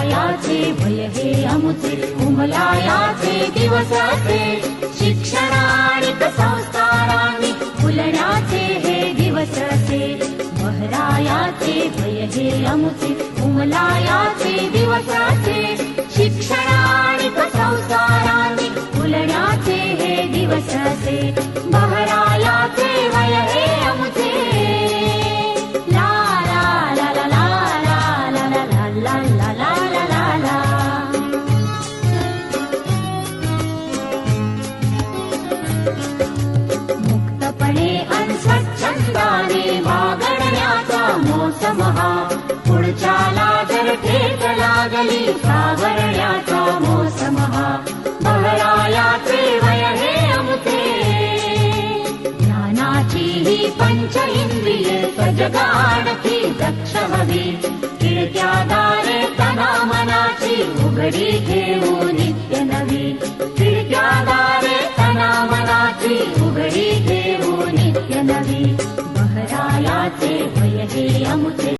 उमलायाचे वय हे अमुचे उमलायाचे दिवस असे शिक्षणानिक संस्कारांनी फुलण्याचे हे दिवस असे बहरायाचे वय हे अमुचे उमलायाचे दिवस असे शिक्षणानिक संस्कारांनी फुलण्याचे हे दिवस असे बहरायाचे वय हे अमुचे ला ला ला ला ला ला ला ला ला ला ला ला मुक्तपणे अन स्वच्छंदाने वागण्याचा मोसम हा पुढच्याला जर ठेच लागली सावरण्याचा मोसम हा बहरायाचे वय हे अमुचे ज्ञानाची ही पंच इंद्रिये सजग आणखी दक्ष हवी खिडक्या दारे तना मनाची उघडी ठेवू नित्य नवी खिडक्या दारे तना मनाची उघडी ठेवू नित्य नवी बहरायाचे वय हे अमुचे